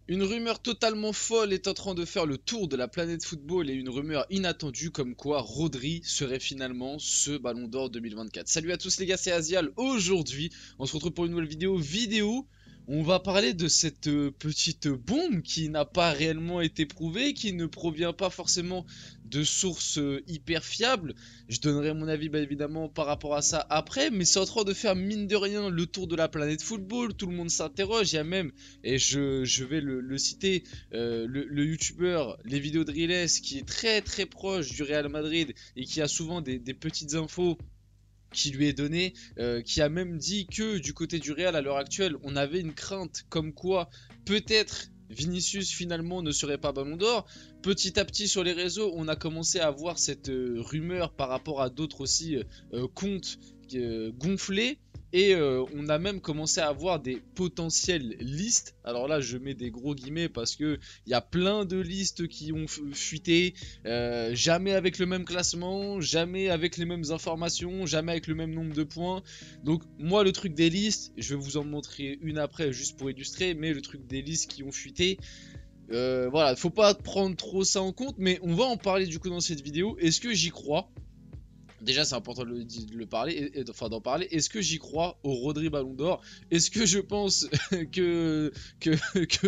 Une rumeur totalement folle est en train de faire le tour de la planète football et une rumeur inattendue comme quoi Rodri serait finalement ce Ballon d'Or 2024. Salut à tous les gars, c'est Azial. Aujourd'hui, on se retrouve pour une nouvelle vidéo. On va parler de cette petite bombe qui n'a pas réellement été prouvée, qui ne provient pas forcément de sources hyper fiables. Je donnerai mon avis évidemment par rapport à ça après, mais c'est en train de faire mine de rien le tour de la planète football. Tout le monde s'interroge, il y a même et je vais le citer, le youtubeur, les vidéos de Riles, qui est très proche du Real Madrid et qui a souvent des petites infos qui lui est donné, qui a même dit que du côté du Real à l'heure actuelle, on avait une crainte comme quoi peut-être Vinicius finalement ne serait pas Ballon d'Or. Petit à petit sur les réseaux, on a commencé à voir cette rumeur par rapport à d'autres aussi comptes gonflés. Et on a même commencé à avoir des potentielles listes. Alors là, je mets des gros guillemets parce que il y a plein de listes qui ont fuité. Jamais avec le même classement, jamais avec les mêmes informations, jamais avec le même nombre de points. Donc moi, le truc des listes, je vais vous en montrer une après juste pour illustrer, mais le truc des listes qui ont fuité, voilà, faut pas prendre trop ça en compte, mais on va en parler du coup dans cette vidéo. Est-ce que j'y crois? Déjà, c'est important de le parler, enfin d'en parler. Est-ce que j'y crois au Rodri Ballon d'Or? Est-ce que je pense que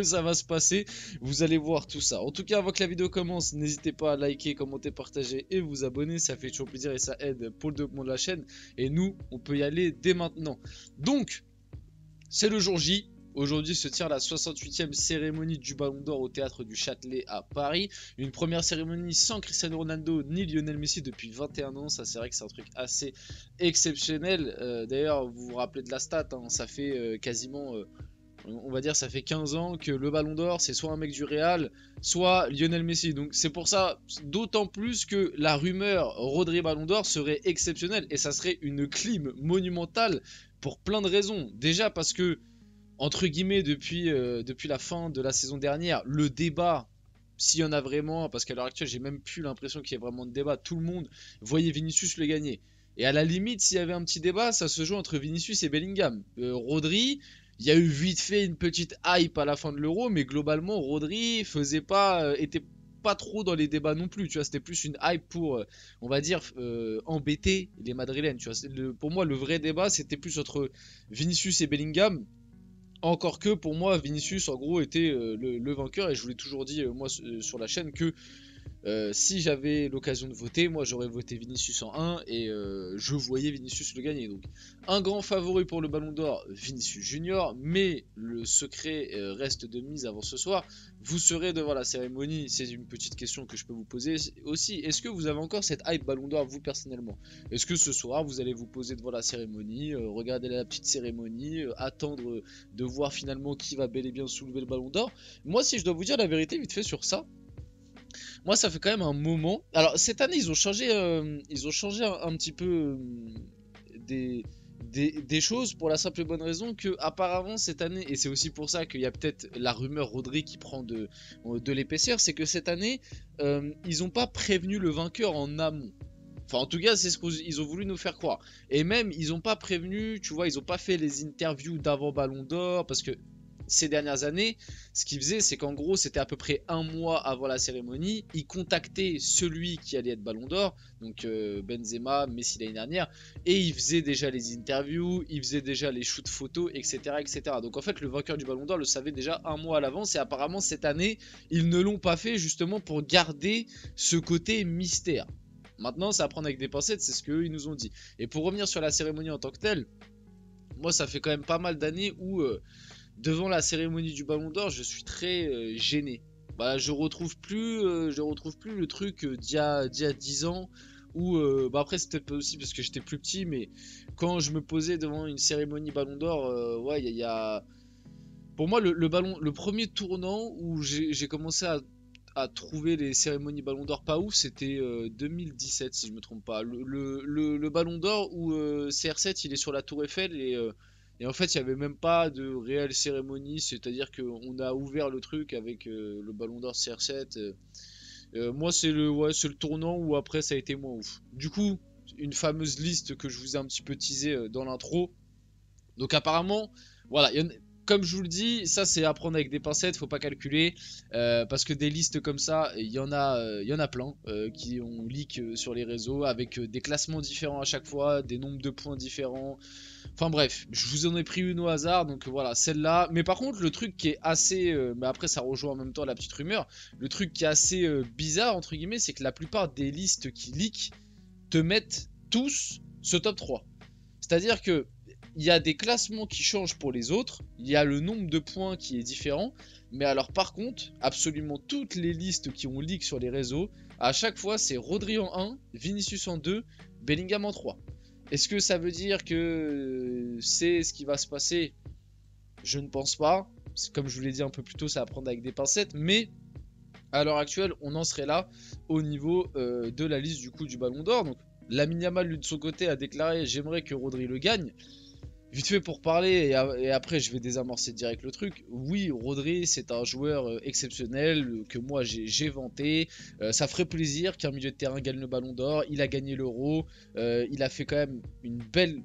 ça va se passer? Vous allez voir tout ça. En tout cas, avant que la vidéo commence, n'hésitez pas à liker, commenter, partager et vous abonner. Ça fait toujours plaisir et ça aide pour le développement de la chaîne. Et nous, on peut y aller dès maintenant. Donc, c'est le jour J. Aujourd'hui se tient la 68e cérémonie du Ballon d'Or au théâtre du Châtelet à Paris. Une première cérémonie sans Cristiano Ronaldo ni Lionel Messi depuis 21 ans. Ça, c'est vrai que c'est un truc assez exceptionnel. D'ailleurs, vous vous rappelez de la stat, hein, ça fait quasiment, on va dire, ça fait 15 ans que le Ballon d'Or, c'est soit un mec du Real, soit Lionel Messi. Donc c'est pour ça, d'autant plus que la rumeur Rodri Ballon d'Or serait exceptionnelle. Et ça serait une clim monumentale pour plein de raisons. Déjà parce que entre guillemets, depuis la fin de la saison dernière, le débat, s'il y en a vraiment, parce qu'à l'heure actuelle, j'ai même plus l'impression qu'il y ait vraiment de débat, tout le monde voyait Vinicius le gagner. Et à la limite, s'il y avait un petit débat, ça se joue entre Vinicius et Bellingham. Rodri, il y a eu vite fait une petite hype à la fin de l'Euro, mais globalement, Rodri faisait pas, était pas trop dans les débats non plus. Tu vois, c'était plus une hype pour, on va dire, embêter les Madrilènes. Tu vois, pour moi, le vrai débat, c'était plus entre Vinicius et Bellingham. Encore que pour moi, Vinicius en gros était le vainqueur et je vous l'ai toujours dit moi sur la chaîne que si j'avais l'occasion de voter, moi j'aurais voté Vinicius en 1 et je voyais Vinicius le gagner. Donc un grand favori pour le Ballon d'Or, Vinicius Junior, mais le secret reste de mise avant ce soir. Vous serez devant la cérémonie, c'est une petite question que je peux vous poser aussi. Est-ce que vous avez encore cette hype Ballon d'Or vous personnellement? Est-ce que ce soir vous allez vous poser devant la cérémonie, regarder la petite cérémonie, attendre de voir finalement qui va bel et bien soulever le Ballon d'Or? Moi, si je dois vous dire la vérité vite fait sur ça, moi, ça fait quand même un moment. Alors, cette année, ils ont changé un petit peu des, des choses pour la simple et bonne raison que, apparemment, cette année, et c'est aussi pour ça qu'il y a peut-être la rumeur Rodri qui prend de l'épaisseur, c'est que cette année, ils n'ont pas prévenu le vainqueur en amont. Enfin, en tout cas, c'est ce qu'ils ont voulu nous faire croire. Et même, ils n'ont pas prévenu, tu vois, ils n'ont pas fait les interviews d'avant Ballon d'Or, parce que ces dernières années, ce qu'ils faisaient, c'est qu'en gros, c'était à peu près un mois avant la cérémonie, ils contactaient celui qui allait être Ballon d'Or, donc Benzema, Messi l'année dernière, et ils faisaient déjà les interviews, ils faisaient déjà les shoots photos, etc., etc. Donc en fait, le vainqueur du Ballon d'Or le savait déjà un mois à l'avance, et apparemment cette année, ils ne l'ont pas fait justement pour garder ce côté mystère. Maintenant, ça à prendre avec des pincettes, c'est ce qu'eux ils nous ont dit. Et pour revenir sur la cérémonie en tant que telle, moi ça fait quand même pas mal d'années où devant la cérémonie du Ballon d'Or, je suis très gêné. Bah, je retrouve plus le truc d'il y a 10 ans où bah après c'était peut-être aussi parce que j'étais plus petit, mais quand je me posais devant une cérémonie Ballon d'Or, ouais, il y a pour moi le premier tournant où j'ai commencé à trouver les cérémonies Ballon d'Or pas ouf, c'était 2017 si je me trompe pas. Le Ballon d'Or où CR7 il est sur la Tour Eiffel et en fait il n'y avait même pas de réelle cérémonie, c'est-à-dire qu'on a ouvert le truc avec le Ballon d'Or CR7. Moi c'est le tournant où après ça a été moins ouf. Du coup, une fameuse liste que je vous ai un petit peu teasé dans l'intro. Donc apparemment, voilà, comme je vous le dis, ça c'est à prendre avec des pincettes, faut pas calculer, parce que des listes comme ça, il y en a plein qui ont leak sur les réseaux avec des classements différents à chaque fois, des nombres de points différents. Enfin bref, je vous en ai pris une au hasard, donc voilà, celle-là. Mais par contre, le truc qui est assez, mais après ça rejoint en même temps la petite rumeur, le truc qui est assez bizarre entre guillemets, c'est que la plupart des listes qui leak te mettent tous ce top 3. C'est-à-dire que il y a des classements qui changent pour les autres, il y a le nombre de points qui est différent, mais alors par contre, absolument toutes les listes qui ont leak sur les réseaux, à chaque fois c'est Rodri en 1, Vinicius en 2, Bellingham en 3. Est-ce que ça veut dire que c'est ce qui va se passer? Je ne pense pas. Comme je vous l'ai dit un peu plus tôt, ça va prendre avec des pincettes, mais à l'heure actuelle, on en serait là au niveau de la liste du coup du Ballon d'Or. Donc Lamine Yamal, lui de son côté, a déclaré: j'aimerais que Rodri le gagne. Vite fait pour parler, et après je vais désamorcer direct le truc. Oui, Rodri, c'est un joueur exceptionnel que moi j'ai vanté. Ça ferait plaisir qu'un milieu de terrain gagne le Ballon d'Or. Il a gagné l'Euro. Il a fait quand même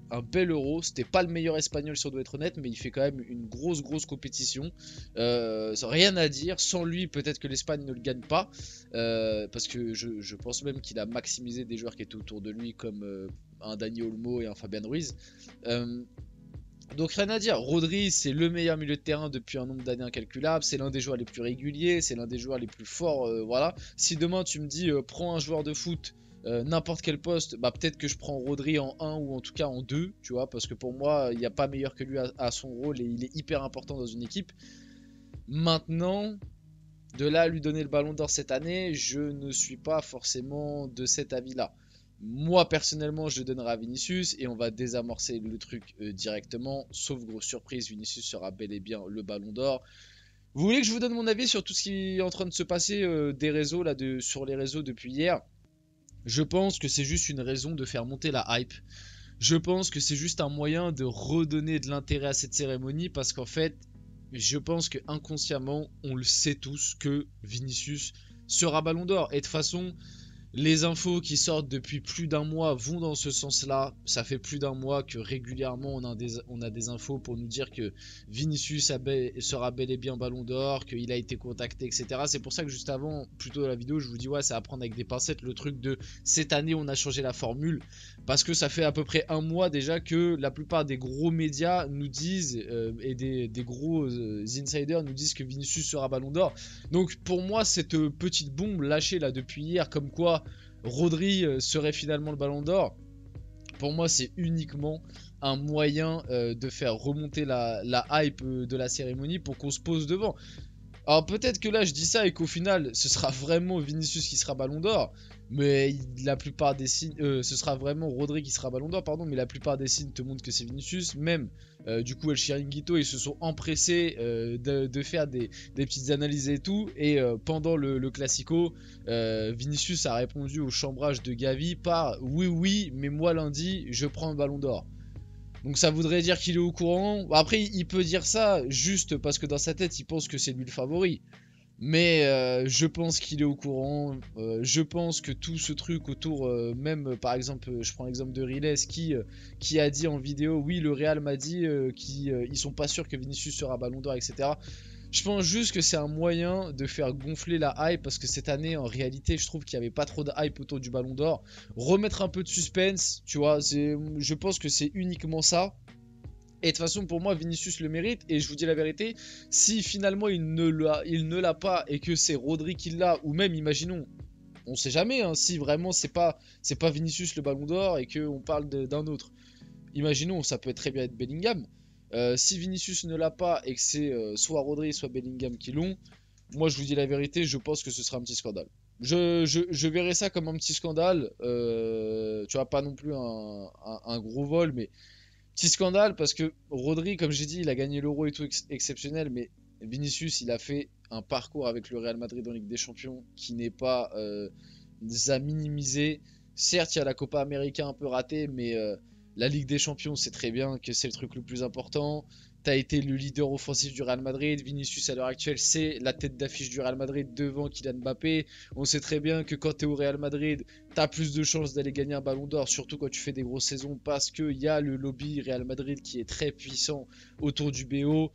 un bel Euro. C'était pas le meilleur espagnol, si on doit être honnête, mais il fait quand même une grosse compétition. Rien à dire. Sans lui, peut-être que l'Espagne ne le gagne pas. Parce que je pense même qu'il a maximisé des joueurs qui étaient autour de lui, comme un Dani Olmo et un Fabian Ruiz. Donc rien à dire, Rodri c'est le meilleur milieu de terrain depuis un nombre d'années incalculable, c'est l'un des joueurs les plus réguliers, c'est l'un des joueurs les plus forts, voilà. Si demain tu me dis prends un joueur de foot, n'importe quel poste, bah peut-être que je prends Rodri en 1 ou en tout cas en 2, tu vois, parce que pour moi il n'y a pas meilleur que lui à son rôle et il est hyper important dans une équipe. Maintenant, de là à lui donner le ballon d'or cette année, je ne suis pas forcément de cet avis là. Moi personnellement je le donnerai à Vinicius et on va désamorcer le truc directement, sauf grosse surprise, Vinicius sera bel et bien le ballon d'or. Vous voulez que je vous donne mon avis sur tout ce qui est en train de se passer des réseaux là, sur les réseaux depuis hier? Je pense que c'est juste une raison de faire monter la hype. Je pense que c'est juste un moyen de redonner de l'intérêt à cette cérémonie parce qu'en fait, je pense que inconsciemment, on le sait tous que Vinicius sera ballon d'or. Et de toute façon, les infos qui sortent depuis plus d'un mois vont dans ce sens-là. Ça fait plus d'un mois que régulièrement on a des infos pour nous dire que Vinicius sera bel et bien ballon d'or, qu'il a été contacté, etc. C'est pour ça que juste avant, plutôt dans la vidéo, je vous dis ouais, ça va prendre avec des pincettes le truc de cette année on a changé la formule. Parce que ça fait à peu près un mois déjà que la plupart des gros médias nous disent, et des gros insiders nous disent que Vinicius sera ballon d'or. Donc pour moi, cette petite bombe lâchée là depuis hier, comme quoi Rodri serait finalement le ballon d'or, pour moi c'est uniquement un moyen de faire remonter la hype de la cérémonie pour qu'on se pose devant. Alors peut-être que là je dis ça et qu'au final ce sera vraiment Vinicius qui sera ballon d'or, mais la plupart des signes, ce sera vraiment Rodri qui sera ballon d'or, pardon, mais la plupart des signes te montrent que c'est Vinicius. Même du coup El Chiringuito, ils se sont empressés de faire des petites analyses et tout, et pendant le Classico, Vinicius a répondu au chambrage de Gavi par oui mais moi lundi je prends le ballon d'or. Donc ça voudrait dire qu'il est au courant. Après, il peut dire ça juste parce que dans sa tête, il pense que c'est lui le favori. Mais je pense qu'il est au courant. Je pense que tout ce truc autour, même par exemple, je prends l'exemple de Riles qui a dit en vidéo, oui, le Real m'a dit qu'ils sont pas sûrs que Vinicius sera ballon d'or, etc. Je pense juste que c'est un moyen de faire gonfler la hype parce que cette année, en réalité, je trouve qu'il n'y avait pas trop de hype autour du Ballon d'Or. Remettre un peu de suspense, tu vois, je pense que c'est uniquement ça. Et de toute façon, pour moi, Vinicius le mérite. Et je vous dis la vérité, si finalement il ne l'a pas et que c'est Rodri qui l'a, ou même, imaginons, on sait jamais, hein, si vraiment c'est pas Vinicius le Ballon d'Or et qu'on parle d'un autre. Imaginons, ça peut très bien être Bellingham. Si Vinicius ne l'a pas et que c'est soit Rodri soit Bellingham qui l'ont, moi je vous dis la vérité, je pense que ce sera un petit scandale. Je verrai ça comme un petit scandale, tu vois, pas non plus un gros vol, mais petit scandale parce que Rodri, comme j'ai dit, il a gagné l'Euro et tout exceptionnel, mais Vinicius, il a fait un parcours avec le Real Madrid en Ligue des Champions qui n'est pas à minimiser. Certes, il y a la Copa América un peu ratée, mais la Ligue des Champions, c'est très bien que c'est le truc le plus important. T'as été le leader offensif du Real Madrid. Vinicius, à l'heure actuelle, c'est la tête d'affiche du Real Madrid devant Kylian Mbappé. On sait très bien que quand t'es au Real Madrid, t'as plus de chances d'aller gagner un ballon d'or, surtout quand tu fais des grosses saisons, parce qu'il y a le lobby Real Madrid qui est très puissant autour du BO.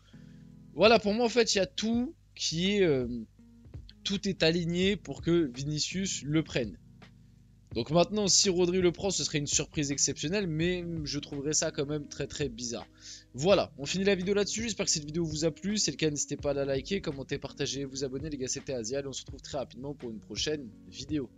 Voilà, pour moi en fait il y a tout qui est... tout est aligné pour que Vinicius le prenne. Donc maintenant, si Rodri le prend, ce serait une surprise exceptionnelle, mais je trouverais ça quand même très très bizarre. Voilà, on finit la vidéo là-dessus, j'espère que cette vidéo vous a plu, si c'est le cas, n'hésitez pas à la liker, commenter, partager, vous abonner, les gars, c'était Azial, on se retrouve très rapidement pour une prochaine vidéo.